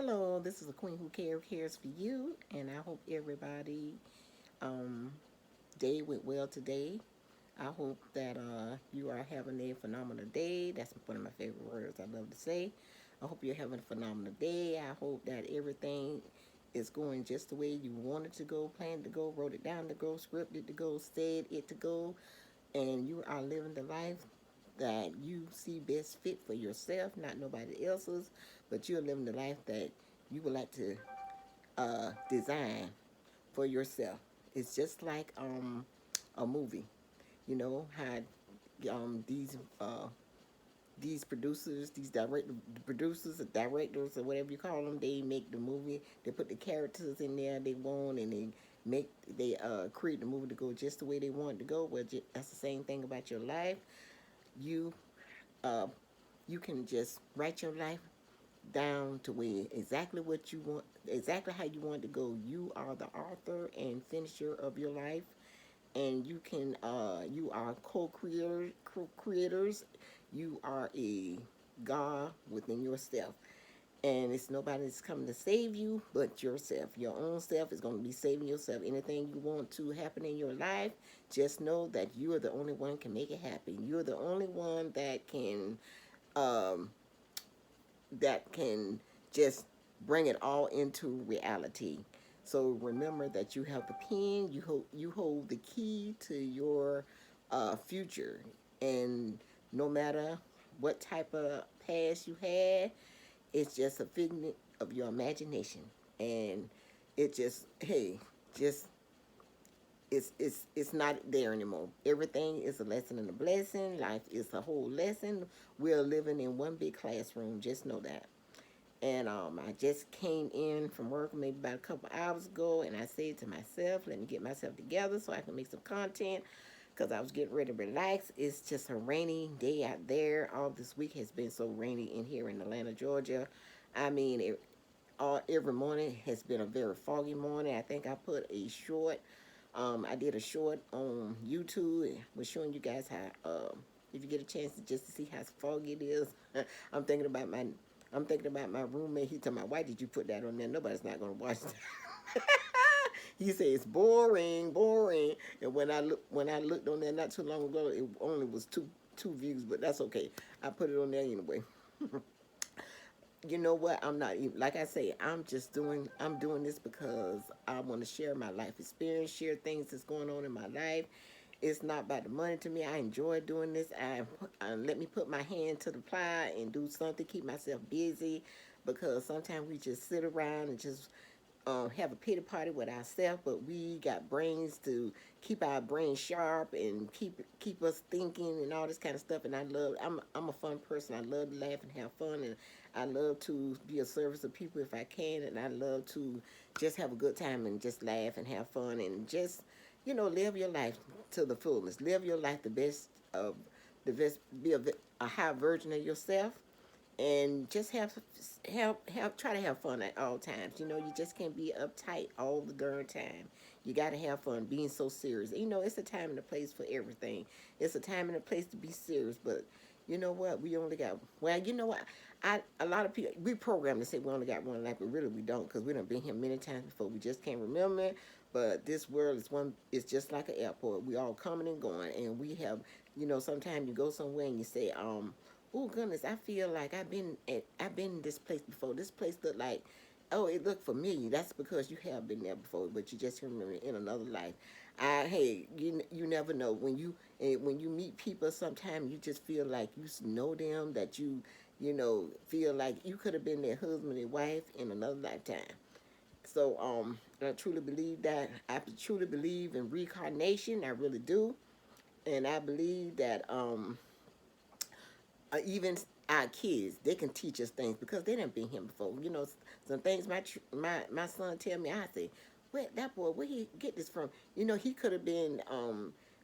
Hello, this is the Queen Who cares for you, and I hope everybody um, day went well today. I hope that you are having a phenomenal day. That's one of my favorite words I love to say. I hope you're having a phenomenal day. I hope that everything is going just the way you wanted to go, planned to go, wrote it down to go, scripted to go, said it to go, and you are living the life that you see best fit for yourself, not nobody else's, but you're living the life that you would like to design for yourself. It's just like a movie. You know how these producers, producers, or directors, or whatever you call them, they make the movie. They put the characters in there they want, and make they create the movie to go just the way they want it to go. Well, that's the same thing about your life. You uh, you can just write your life down to where exactly what you want, exactly how you want to go. You are the author and finisher of your life, and you are co-creators. You are a God within yourself, and it's nobody that's coming to save you but yourself. Your own self is going to be saving yourself. Anything you want to happen in your life, just know that you are the only one can make it happen. You're the only one um, that can just bring it all into reality. So remember that you have the pen, you hold the key to your future, and no matter what type of past you had, it's just a figment of your imagination, and it just hey, just it's not there anymore. Everything is a lesson and a blessing. Life is a whole lesson. We're living in one big classroom. Just know that. And I just came in from work maybe about a couple hours ago, and I said to myself, let me get myself together so I can make some content because I was getting ready to relax. It's just a rainy day out there. All this week has been so rainy in here in Atlanta, Georgia. I mean, every morning has been a very foggy morning. I think I put a short, I did a short on YouTube and was showing you guys how, if you get a chance to just to see how foggy it is. I'm thinking about my I'm thinking about my roommate. He told me, why did you put that on there? Nobody's not gonna watch that. He said it's boring, boring. And when I looked on there not too long ago, it only was two views, but that's okay. I put it on there anyway. You know what? I'm not even, like I say, I'm doing this because I want to share my life experience, share things that's going on in my life. It's not about the money to me. I enjoy doing this. I let me put my hand to the plow and do something, keep myself busy, because sometimes we just sit around and just have a pity party with ourselves, but we got brains to keep our brains sharp and keep us thinking and all this kind of stuff. And I'm a fun person. I love to laugh and have fun, and I love to be of service to people if I can, and I love to just have a good time and just laugh and have fun and just live your life to the fullest. Live your life the best of the best. Be a high version of yourself, and just have try to have fun at all times. You just can't be uptight all the darn time. You got to have fun. Being so serious, it's a time and a place for everything. It's a time and a place to be serious, but you know what? We only got well. You know what? A lot of people we program to say we only got one life, but really we don't because we done been here many times before. We just can't remember it. But this world is one. It's just like an airport. We all coming and going, and we have. Sometimes you go somewhere and you say, oh goodness, I feel like I've been in this place before. This place looked like, oh, it looked familiar. That's because you have been there before, but you just remember it in another life. Hey, you never know when you meet people. Sometimes you just feel like you know them, that you feel like you could have been their husband and wife in another lifetime. So I truly believe that. I truly believe in reincarnation. I really do, and I believe that even our kids, they can teach us things because they didn't been here before. Some things my son tell me, I say, where that boy, where he get this from? He could have been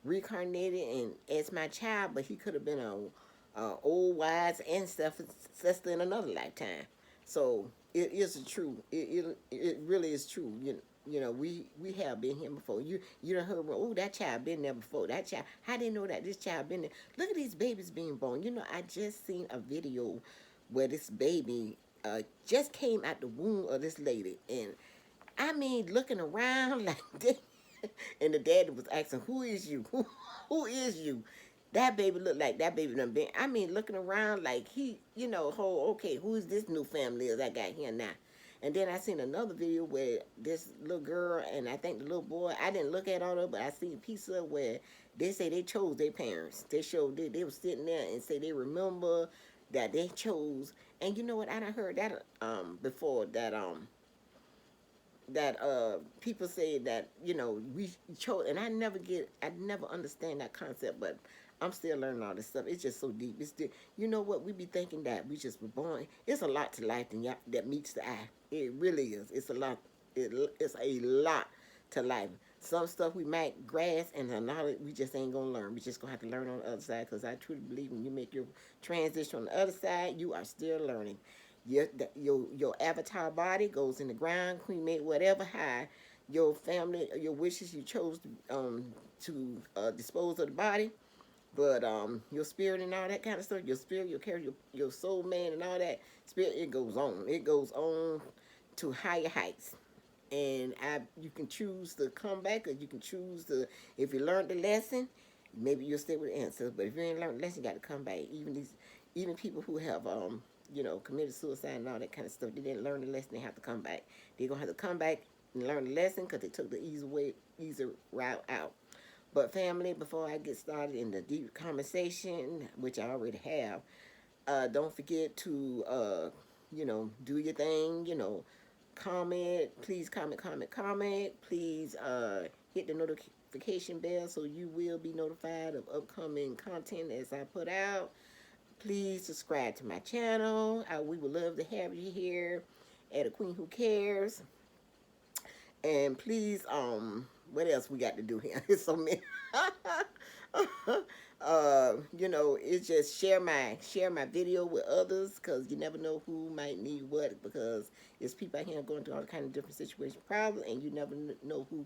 reincarnated and as my child, but he could have been a old wise ancestor in another lifetime. So it is true. It really is true. We have been here before. You done heard, oh, that child been there before. That child, how they know that this child been there? Look at these babies being born. I just seen a video where this baby just came out the womb of this lady, and I mean, looking around like this, and the daddy was asking, "Who is you? Who is you?" That baby looked like that baby done been. I mean, looking around like he, whole okay, who is this new family is I got here now? And then I seen another video where this little girl and I think the little boy. I didn't look at all of it, but I seen a piece of where they say they chose their parents. They showed they were sitting there and say they remember that they chose. And you know what? I done heard that before that people say that we chose, and I never understand that concept, but I'm still learning all this stuff. It's just so deep. It's you know what, we be thinking that we just were born. It's a lot to life that meets the eye. It really is. It's a lot. It's a lot to life. Some stuff we might grasp, and a lot of we just ain't gonna learn. We just gonna have to learn on the other side. Because I truly believe when you make your transition on the other side, you are still learning. Your avatar body goes in the ground, cremate, whatever high. Your family, your wishes, you chose to dispose of the body, but your spirit and all that kind of stuff, your spirit, your character, your soul man and all that spirit, it goes on. It goes on to higher heights. And you can choose to come back, or you can choose to, if you learned the lesson, maybe you'll stay with the answers. But if you ain't learned the lesson, you got to come back. Even people who have committed suicide and all that kind of stuff, they didn't learn the lesson. They have to come back. They're gonna have to come back and learn the lesson because they took the easy route out. But family, before I get started in the deep conversation, which I already have, don't forget to do your thing. Comment, please comment. Please hit the notification bell so you will be notified of upcoming content as I put out. Please subscribe to my channel. We would love to have you here at A Queen Who Cares. And please, what else we got to do here? It's so many. It's just share my video with others, because you never know who might need what, because there's people out here going through all kind of different situations, problems, and you never know who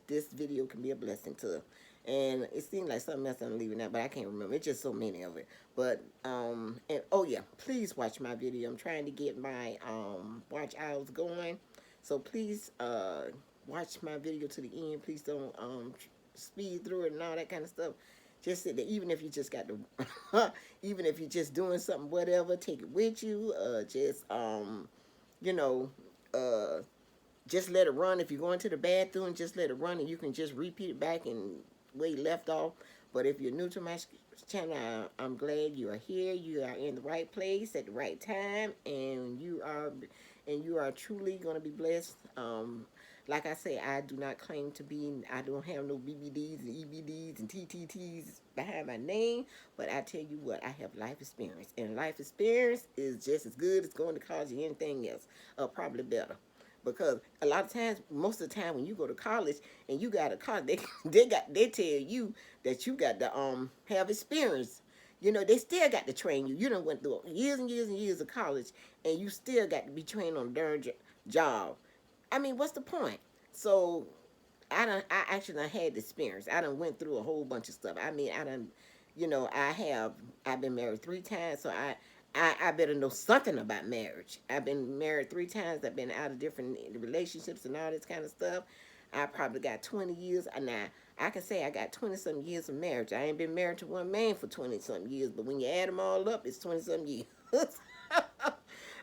this video can be a blessing to. And it seems like something else I'm leaving out, but I can't remember. It's just so many of it. But and oh yeah, please watch my video. I'm trying to get my watch hours going, so please watch my video to the end. Please don't speed through it and all that kind of stuff. Just sit there, even if you just got to, even if you're just doing something, whatever, take it with you. You know, just let it run. If you're going to the bathroom, just let it run, and you can just repeat it back and where you left off. But if you're new to my channel, I'm glad you are here. You are in the right place at the right time, and you are truly going to be blessed. Like I say, I do not claim to be, I don't have no BBDs and EBDs and TTTs behind my name, but I tell you what, I have life experience, and life experience is just as good as going to college or anything else, or probably better. Because a lot of times, most of the time when you go to college and you got a college, they tell you that you got to have experience. They still got to train you. You done went through years and years and years of college, and you still got to be trained on a darn job. I mean, what's the point? So I actually done had the experience. I done went through a whole bunch of stuff. I mean, I've been married 3 times, so I better know something about marriage. I've been married 3 times. I've been out of different relationships and all this kind of stuff. I probably got 20 years. Now, I can say I got 20-something years of marriage. I ain't been married to one man for 20-something years, but when you add them all up, it's 20-something years.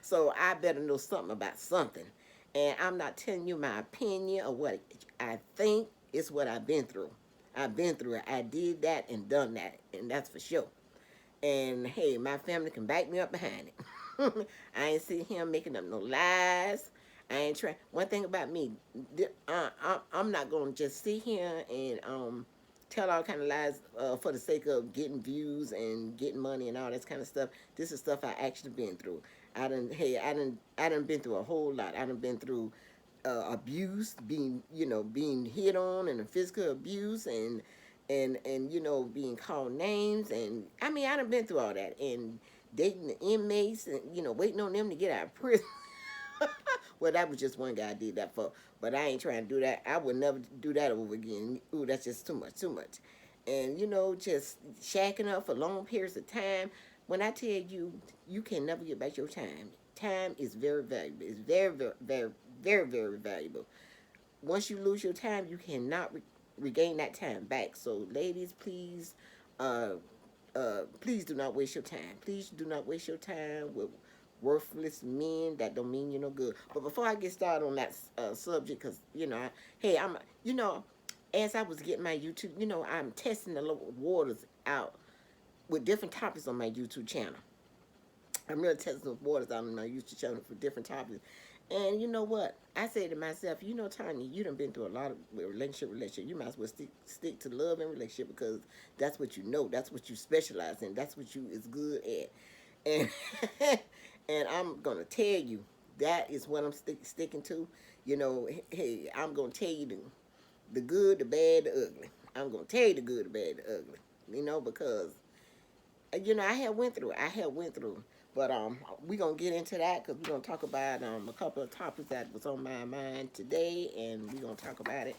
So I better know something about something. And I'm not telling you my opinion or what I think. It's what I've been through. I've been through it. I did that and done that, and that's for sure. And hey, my family can back me up behind it. I ain't sitting here making up no lies. I ain't trying. One thing about me, I'm not gonna just sit here and tell all kind of lies for the sake of getting views and getting money and all that kind of stuff. This is stuff I actually been through. I done been through a whole lot. I done been through abuse, being hit on, and physical abuse, and being called names, and I mean, I done been through all that, and dating the inmates, and waiting on them to get out of prison. Well, that was just one guy I did that for, but I ain't trying to do that. I would never do that over again. Ooh, that's just too much. And just shacking up for long periods of time. When I tell you, you can never get back your time. Time is very valuable. It's very, very, very, very, very valuable. Once you lose your time, you cannot regain that time back. So, ladies, uh, please do not waste your time. Please do not waste your time with worthless men that don't mean you no good. But before I get started on that subject, because hey, as I was getting my YouTube, I'm testing the waters out with different topics on my YouTube channel. I'm really testing the waters out on my YouTube channel for different topics. And you know what? I said to myself, Tanya, you done been through a lot of relationship. You might as well stick to love and relationship because that's what you know. That's what you specialize in. That's what you is good at. And and I'm gonna tell you that is what I'm sticking to. Hey, I'm gonna tell you the good, the bad, the ugly. I'm gonna tell you the good, the bad, the ugly. Because I had went through it. I had went through. But we're gonna get into that because we're gonna talk about a couple of topics that was on my mind today, and we're gonna talk about it.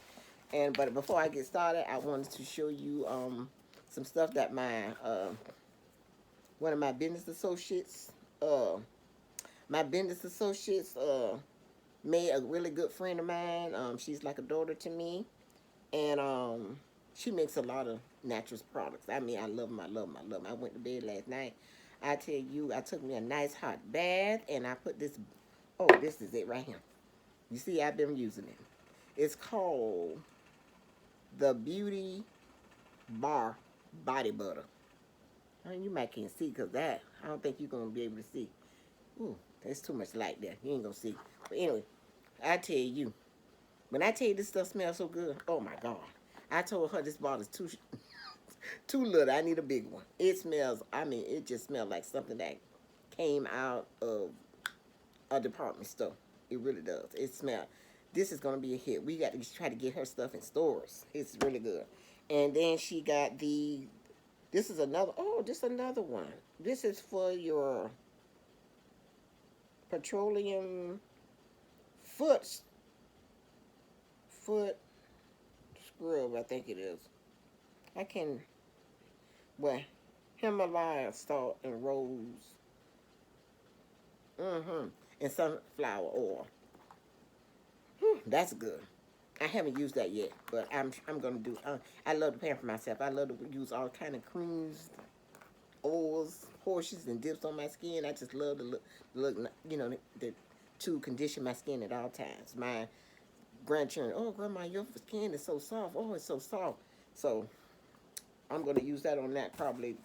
But before I get started, I wanted to show you some stuff that my one of my business associates made a really good friend of mine. She's like a daughter to me, and she makes a lot of natural products. I mean, I love them. I love them. I love them. I went to bed last night. I tell you, I took me a nice hot bath, and I put this. Oh, this is it right here. You see, I've been using it. It's called the Beauty Bar Body Butter. You might can't see because that I don't think you're gonna be able to see. Ooh, there's too much light there. You ain't gonna see. But anyway, I tell you, when I tell you this stuff smells so good, oh my God! I told her this bottle is too little. I need a big one. It smells. I mean, it just smells like something that came out of a department store. It really does. It smells. This is gonna be a hit. We got to try to get her stuff in stores. It's really good. And then she got the. This is another. Oh, this is another one. This is for your petroleum foot scrub. I think it is. I can. Well, Himalaya salt and rose. And sunflower oil. That's good. I haven't used that yet, but I'm gonna do. I love to pamper myself. I love to use all kind of creams, oils, potions, and dips on my skin. I just love the look. To condition my skin at all times. My grandchildren, oh grandma, your skin is so soft. Oh, it's so soft. So I'm gonna use that on that probably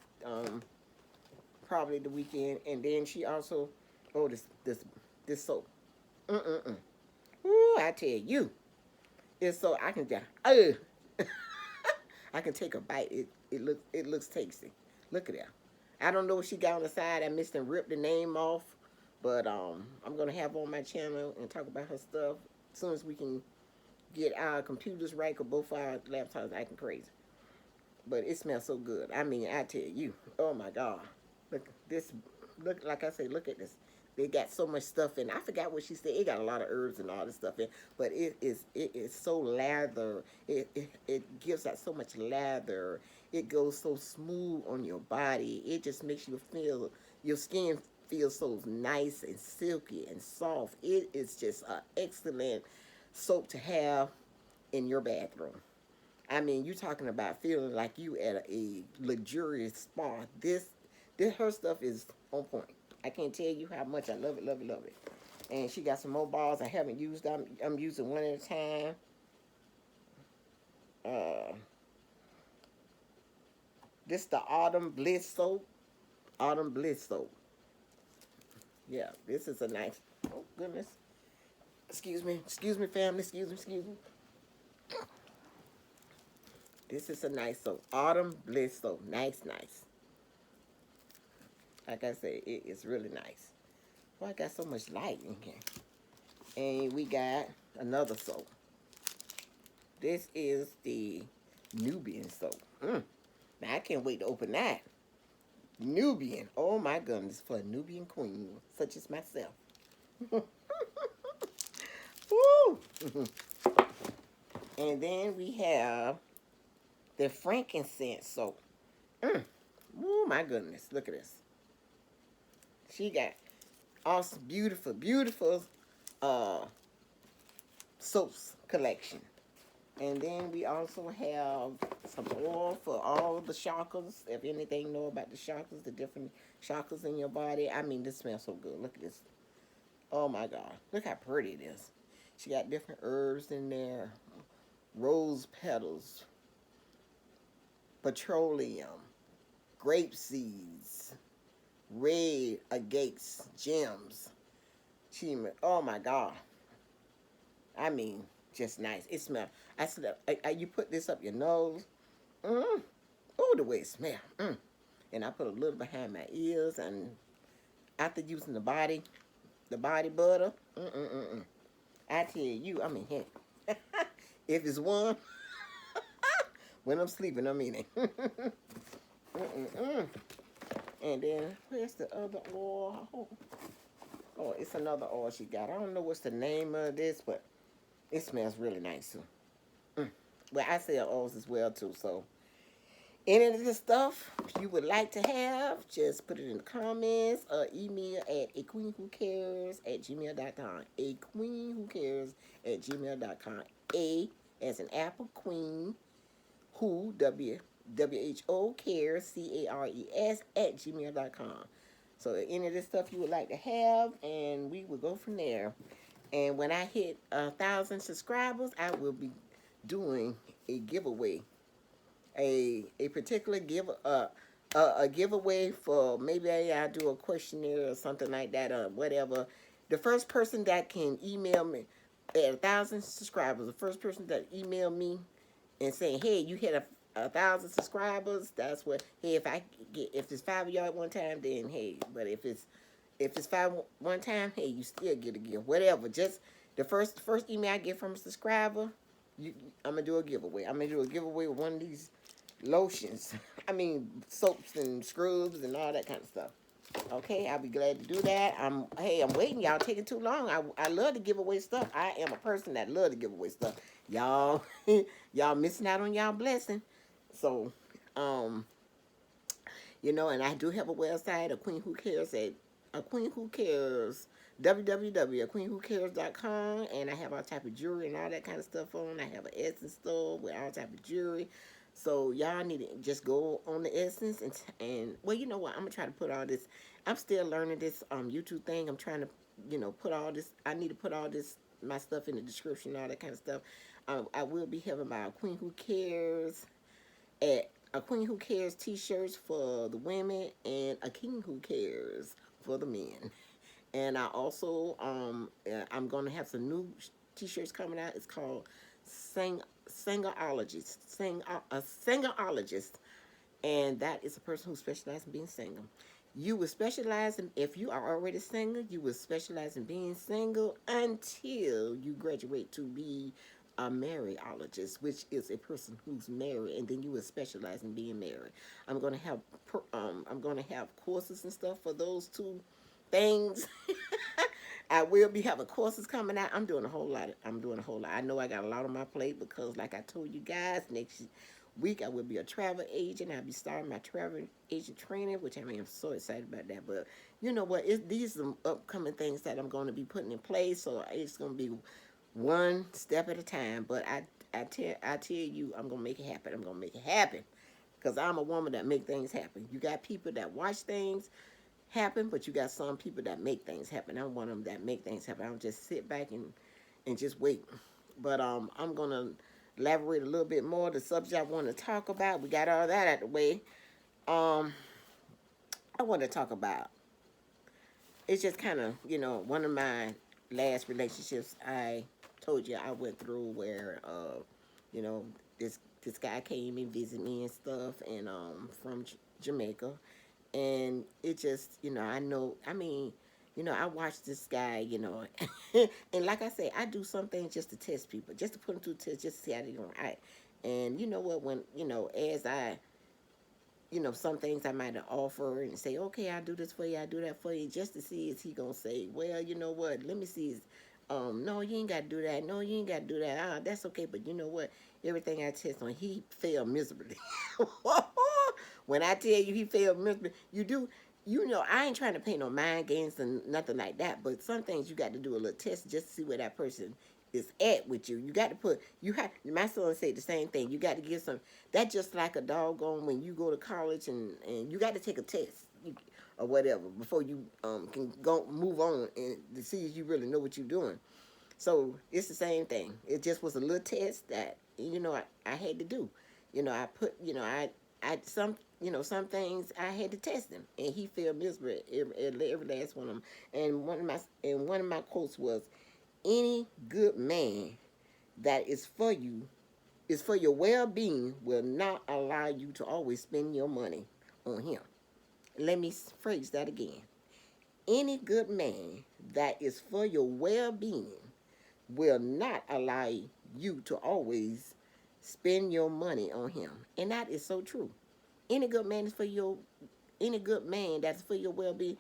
the weekend. And then she also, oh this soap. Ooh, I tell you. It's so I can just I can take a bite. It looks tasty. Look at that. I don't know what she got on the side. I missed and ripped the name off, but I'm gonna have on my channel and talk about her stuff as soon as we can get our computers right. Cause both our laptops acting crazy. But it smells so good. I mean, I tell you, oh my God, look this. Look like I say, look at this. They got so much stuff in. I forgot what she said. It got a lot of herbs and all this stuff in, but it is so lather. It gives out so much lather. It goes so smooth on your body. It just makes you feel your skin feels so nice and silky and soft. It is just an excellent soap to have in your bathroom. I mean, you're talking about feeling like you at a luxurious spa. This her stuff is on point. I can't tell you how much I love it, love it, love it. And she got some more balls I haven't used. I'm using one at a time. This the Autumn Bliss soap. Autumn Bliss soap. Yeah, this is a nice. Oh goodness. Excuse me, family. Excuse me. This is a nice soap. Autumn Bliss soap. Nice. Like I said, it is really nice. Well, I got so much light in here. And we got another soap. This is the Nubian soap. Now, I can't wait to open that. Nubian. Oh, my goodness. For a Nubian queen, such as myself. Woo! And then we have the frankincense soap. Oh, my goodness. Look at this. She got awesome, beautiful, beautiful uh, soaps collection. And then we also have some oil for all the chakras. If anything know about the chakras, the different chakras in your body. I mean, this smells so good. Look at this. Oh my God. Look how pretty it is. She got different herbs in there. Rose petals, petroleum, grape seeds, red agates, gems. Oh my God. I mean, just nice. It smells. I said, you put this up your nose. Mm. Oh, the way it smells. Mm. And I put a little behind my ears, and after using the body butter, I tell you, I mean, heck, if it's one, when I'm sleeping, I'm eating. And then, where's the other oil? Oh, it's another oil she got. I don't know what's the name of this, but it smells really nice, too. Well, I sell oils as well, too, so any of this stuff you would like to have, just put it in the comments or email at aqueenwhocares@gmail.com. Aqueenwhocares@gmail.com. A as an apple, queen, who, W-H-O, cares, C-A-R-E-S, @gmail.com. So any of this stuff you would like to have, and we will go from there. And when I hit 1,000 subscribers, I will be doing a giveaway, a particular a giveaway for, maybe I'll do a questionnaire or something like that or whatever. The first person that can email me at 1,000 subscribers, the first person that email me and saying, hey, you hit a 1,000 subscribers, that's what, hey, if it's 5 of y'all at one time, then hey, but if it's 5 one time, hey, you still get a gift, whatever. Just the first email I get from a subscriber, I'm gonna do a giveaway. I'm gonna do a giveaway with one of these lotions. I mean, soaps and scrubs and all that kind of stuff. Okay, I'll be glad to do that. I'm waiting. Y'all taking too long. I love to give away stuff. I am a person that love to give away stuff. Y'all, y'all missing out on y'all blessing. So, and I do have a website, A Queen Who Cares, at A Queen Who Cares, www.aqueenwhocares.com, and I have all type of jewelry and all that kind of stuff on. I have an Essence store with all type of jewelry. So y'all need to just go on the Essence and well, you know what? I'm gonna try to put all this. I'm still learning this YouTube thing. I'm trying to put all this. I need to put all this my stuff in the description, all that kind of stuff. I will be having my Queen Who Cares at A Queen Who Cares t-shirts for the women and A King Who Cares for the men. And I also I'm gonna have some new t-shirts coming out. It's called Singerologist. A Singerologist, and that is a person who specializes in being single. You will specialize in, if you are already single, you will specialize in being single until you graduate to be a marriologist, which is a person who's married, and then you will specialize in being married. I'm gonna have courses and stuff for those two things. I will be having courses coming out. I'm doing a whole lot. I know I got a lot on my plate because, like I told you guys, next week I will be a travel agent. I'll be starting my travel agent training, which I'm so excited about that. But you know what? These are some upcoming things that I'm going to be putting in place. So it's going to be one step at a time. But I tell you, I'm going to make it happen. I'm going to make it happen because I'm a woman that make things happen. You got people that watch things happen, but you got some people that make things happen. I'm one of them that make things happen. I don't just sit back and just wait. But I'm gonna elaborate a little bit more. The subject I want to talk about, we got all that out the way. I want to talk about, it's just kind of, one of my last relationships I told you I went through where, you know, this guy came and visited me and stuff, and from Jamaica. And it just, I watched this guy, and like I say, I do some things just to test people, just to put them through the test, just to see how they're going to act. And you know what, when, as I, some things I might offer and say, okay, I'll do this for you, I'll do that for you, just to see is he going to say, well, you know what, let me see, no, you ain't got to do that, no, you ain't got to do that, that's okay, but you know what, everything I test on, he failed miserably. When I tell you he failed miserably, you do. I ain't trying to play no mind games and nothing like that. But some things you got to do a little test just to see where that person is at with you. You got to put you have. My son said the same thing. You got to give some. That just like a doggone when you go to college and you got to take a test or whatever before you can go move on and to see if you really know what you're doing. So it's the same thing. It just was a little test that I had to do. I put I some things I had to test him, and he failed miserably every last one of them. One of my quotes was, "Any good man that is for your well being will not allow you to always spend your money on him." Let me phrase that again. Any good man that is for your well being will not allow you to always spend your money on him. And that is so true. Any good man is for your any good man that's for your well being.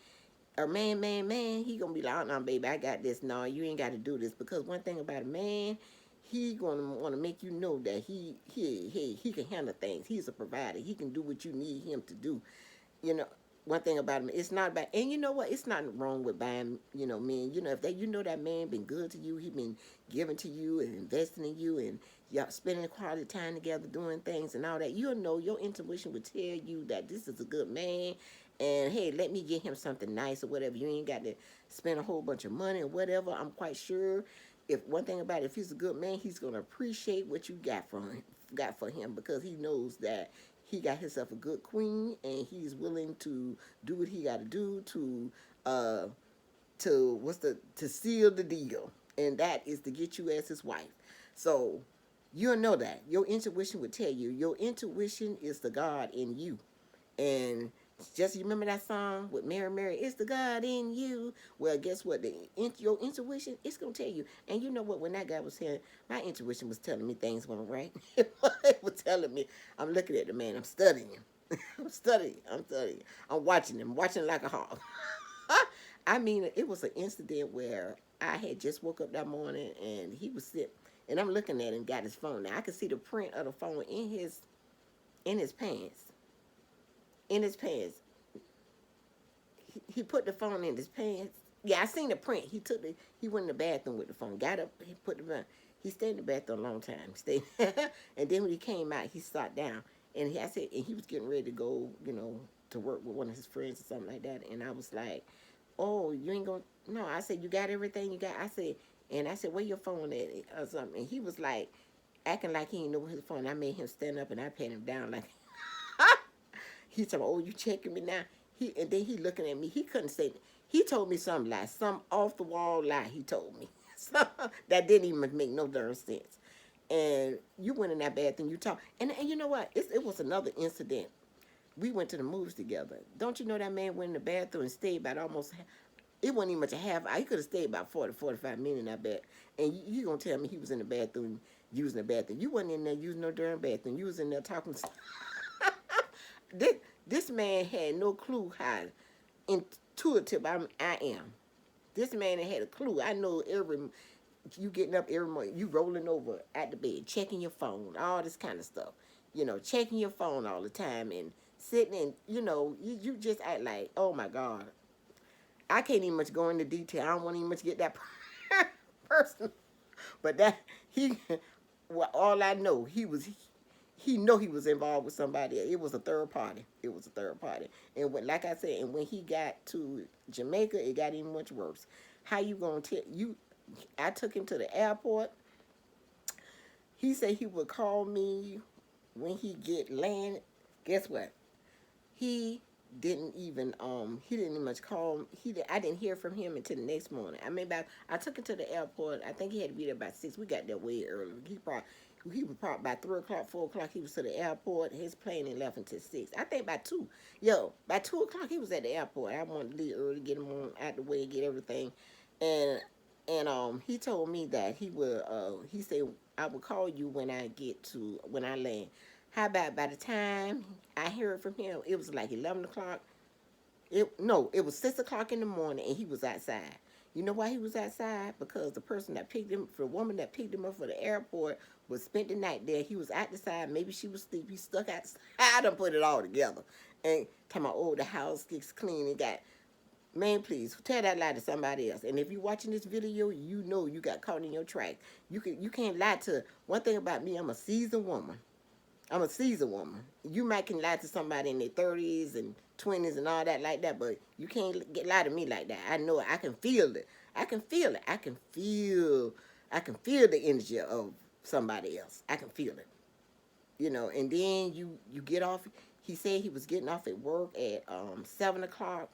A man, he gonna be like, oh no, baby, I got this. No, you ain't gotta do this. Because one thing about a man, he gonna wanna make you know that he can handle things. He's a provider. He can do what you need him to do. You know, one thing about him, it's not about, and you know what, it's not wrong with buying, men. If that man been good to you, he been giving to you and investing in you, and y'all spending quality time together doing things and all that, you'll know, your intuition would tell you that this is a good man, and hey, let me get him something nice or whatever. You ain't got to spend a whole bunch of money or whatever. I'm quite sure, if one thing about it, if he's a good man, he's gonna appreciate what you got for him, because he knows that he got himself a good queen, and he's willing to do what he got to do uh to seal the deal, and that is to get you as his wife. So you'll know that your intuition would tell you. Your intuition is the God in you, and just, you remember that song with Mary, it's the God in you. Well, guess what? Your intuition, it's going to tell you. And you know what? When that guy was here, my intuition was telling me things weren't right. It was telling me, I'm looking at the man, I'm studying him. I'm studying. I'm watching him, watching like a hawk. I mean, it was an incident where I had just woke up that morning, and he was sitting, and I'm looking at him, got his phone. Now, I could see the print of the phone in his pants. In his pants. He put the phone in his pants. Yeah, I seen the print. He went in the bathroom with the phone. Got up, he put the phone. He stayed in the bathroom a long time. Stayed, and then when he came out, he sat down, and he was getting ready to go, to work with one of his friends or something like that. And I was like, "Oh, you ain't gonna?" No, I said, "You got everything you got." I said, "Where your phone at?" Or something. And he was like, acting like he didn't know his phone. I made him stand up, and I pat him down like. He told me, "Oh, you checking me now?" And then he looking at me. He couldn't say. He told me some lie, some off the wall lie. He told me that didn't even make no darn sense. And you went in that bathroom, you talked, and you know what? It was another incident. We went to the movies together. Don't you know that man went in the bathroom and stayed about almost. It wasn't even much a half hour. He could have stayed about 45 minutes, I bet. And you gonna tell me he was in the bathroom using the bathroom? You wasn't in there using no darn bathroom. You was in there talking. This man had no clue how intuitive I am. This man had a clue. I know you getting up every morning, you rolling over at the bed, checking your phone, all this kind of stuff. Checking your phone all the time and sitting and you just act like, oh my God. I can't even much go into detail. I don't want to even much get that person. But that well, all I know, he know he was involved with somebody. It was a third party. And like I said, and when he got to Jamaica, it got even much worse. How you gonna tell you? I took him to the airport. He said he would call me when he get land. Guess what? He didn't much call. I didn't hear from him until the next morning. I took him to the airport. I think he had to be there by 6. We got there way early. He was probably by 3 o'clock, 4 o'clock. He was to the airport. His plane ain't left until 6. I think by 2. By 2 o'clock he was at the airport. I wanted to leave early, get him on out the way, get everything, and he told me that he would. He said, I will call you when I land. How about by the time I heard from him, it was like 11 o'clock. It was 6 o'clock in the morning, and he was outside. You know why he was outside? Because the woman that picked him up for the airport was spent the night there. He was out the side. Maybe she was asleep. He stuck outside and put it all together. And tell my oh, the house gets clean and got, man, please tell that lie to somebody else. And if you're watching this video, you know you got caught in your track. You can't lie to, one thing about me, I'm a seasoned woman. I'm a seasoned woman. You might can lie to somebody in their 30s and 20s and all that like that, but you can't get lie to me like that. I know it. I can feel it. I can feel it. I can feel the energy of somebody else. I can feel it. And then you get off. He said he was getting off at work at 7 o'clock.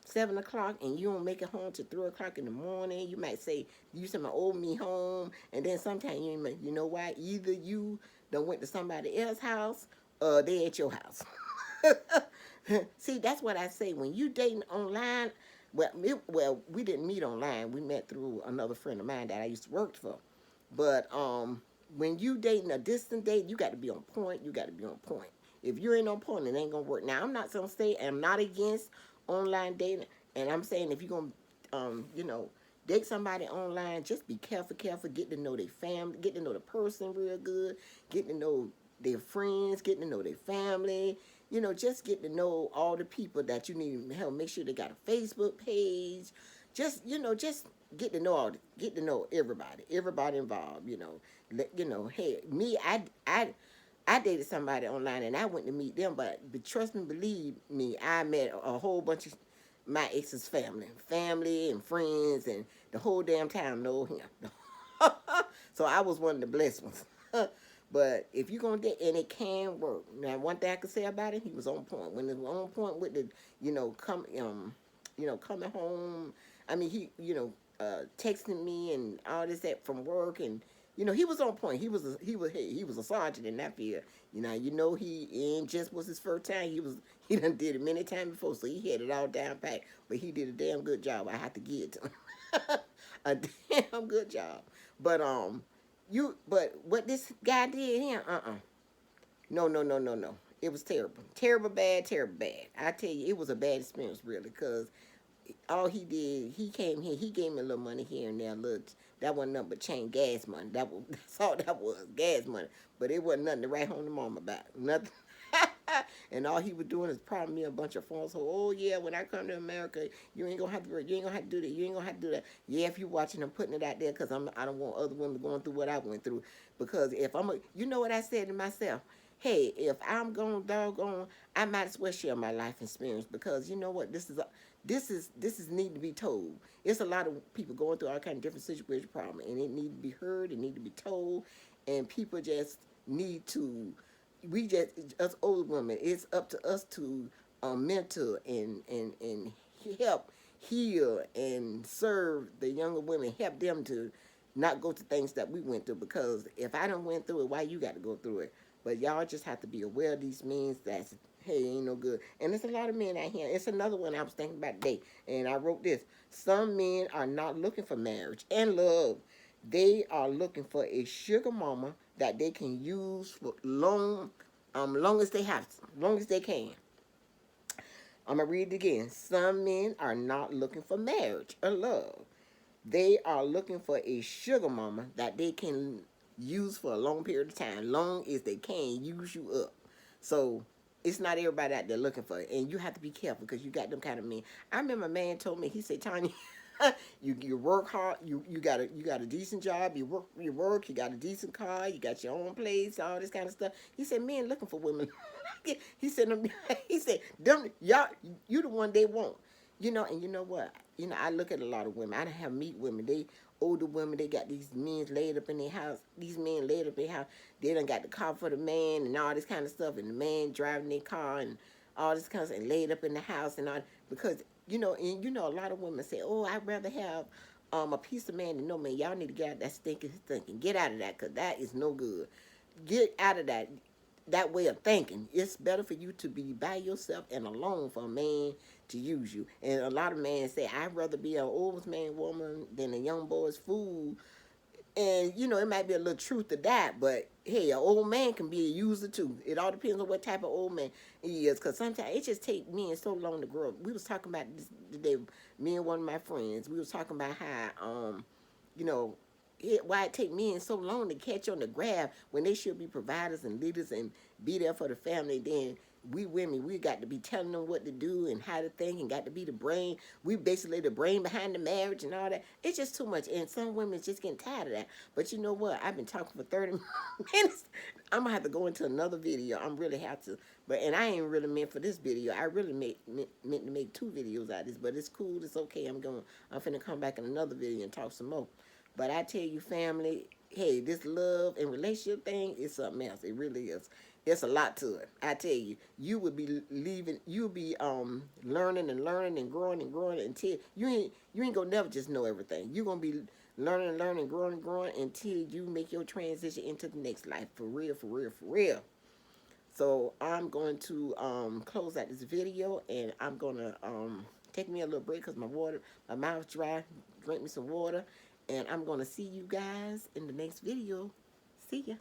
7 o'clock, and you don't make it home till 3 o'clock in the morning. You might say you send my old me home, and then sometimes you know why? Either you done went to somebody else's house, or they at your house. See, that's what I say when you dating online. Well, we didn't meet online. We met through another friend of mine that I used to work for. But when you dating a distant date, you got to be on point. You got to be on point. If you ain't on point, it ain't gonna work. Now, I'm not gonna say I'm not against online dating, and I'm saying if you're gonna, date somebody online, just be careful. Get to know their family, get to know the person real good, get to know their friends, get to know their family. Just get to know all the people that you need to help. Make sure they got a Facebook page. Just get to know get to know everybody involved. Hey, me, I dated somebody online and I went to meet them, but trust me, believe me, I met a whole bunch of my ex's family and friends, and the whole damn town know him. So I was one of the blessed ones. But if you're gonna date, and it can work. Now, one thing I could say about it, he was on point. When he was on point with the, coming home. I mean, texting me and all this that from work, and he was on point. He was a sergeant in that field. He and just was his first time. He done did it many times before, so he had it all down pat. But he did a damn good job. I have to give it to him. A damn good job. But what this guy did here, no. It was terrible. Terrible bad. I tell you, it was a bad experience, really, because all he did, he came here, he gave me a little money here and there, that wasn't nothing but chain gas money. That's all that was, gas money. But it wasn't nothing to write home to mom about. Nothing. And all he was doing is promising me a bunch of phones. So, oh yeah, when I come to America, you ain't gonna have to work. You ain't gonna have to do that. You ain't gonna have to do that. Yeah, if you watching them putting it out there, because I don't want other women going through what I went through. Because if you know what I said to myself? Hey, if I'm going doggone, I might as well share my life experience, because you know what? This is need to be told. It's a lot of people going through all kind of different situation problems, and it need to be heard. It need to be told, and people just need to. We just, us old women, it's up to us to mentor and help heal and serve the younger women, help them to not go to things that we went through. Because if I don't went through it, why you got to go through it? But y'all just have to be aware of these means that's, hey, ain't no good. And there's a lot of men out here. It's another one I was thinking about today, and I wrote this. Some men are not looking for marriage and love. They are looking for a sugar mama that they can use for long as they have to, long as they can. I'm gonna read it again. Some men are not looking for marriage or love. They are looking for a sugar mama that they can use for a long period of time, long as they can use you up. So it's not everybody out there looking for it, and you have to be careful, because you got them kind of men. I remember a man told me, he said, Tanya, you work hard, you got a decent job, you work, you got a decent car, you got your own place, all this kind of stuff. He said, men looking for women. he said them y'all, you the one they want. And you know what? I look at a lot of women. I don't have meet women. They older women, they got these men laid up in their house. These men laid up in their house. They done got the car for the man and all this kind of stuff, and the man driving their car and all this kind of stuff, and laid up in the house and all, because a lot of women say, oh, I'd rather have a piece of man than no man. Y'all need to get out of that stinking thinking. Get out of that, because that is no good. Get out of that way of thinking. It's better for you to be by yourself and alone for a man to use you. And a lot of men say, I'd rather be an old man woman than a young boy's fool. And, it might be a little truth to that, but hey, an old man can be a user too. It all depends on what type of old man he is, because sometimes it just takes men so long to grow up. We was talking about this today, me and one of my friends. We was talking about how, why it take men so long to catch on the grab when they should be providers and leaders and be there for the family. Then we women, we got to be telling them what to do and how to think, and got to be the brain. We basically the brain behind the marriage and all that. It's just too much, and some women just getting tired of that. But you know what? I've been talking for 30 minutes. I'm gonna have to go into another video. I'm really have to, but and I ain't really meant for this video. I really meant to make 2 videos out of this, but it's cool. It's okay. I'm finna come back in another video and talk some more. But I tell you, family, hey, this love and relationship thing is something else. It really is. It's a lot to it. I tell you, you would be leaving. You'll be learning and learning and growing until you ain't gonna never just know everything. You're gonna be learning and learning, growing and growing until you make your transition into the next life, for real, for real, for real. So I'm going to close out this video, and I'm gonna take me a little break because my mouth's dry. Drink me some water, and I'm gonna see you guys in the next video. See ya.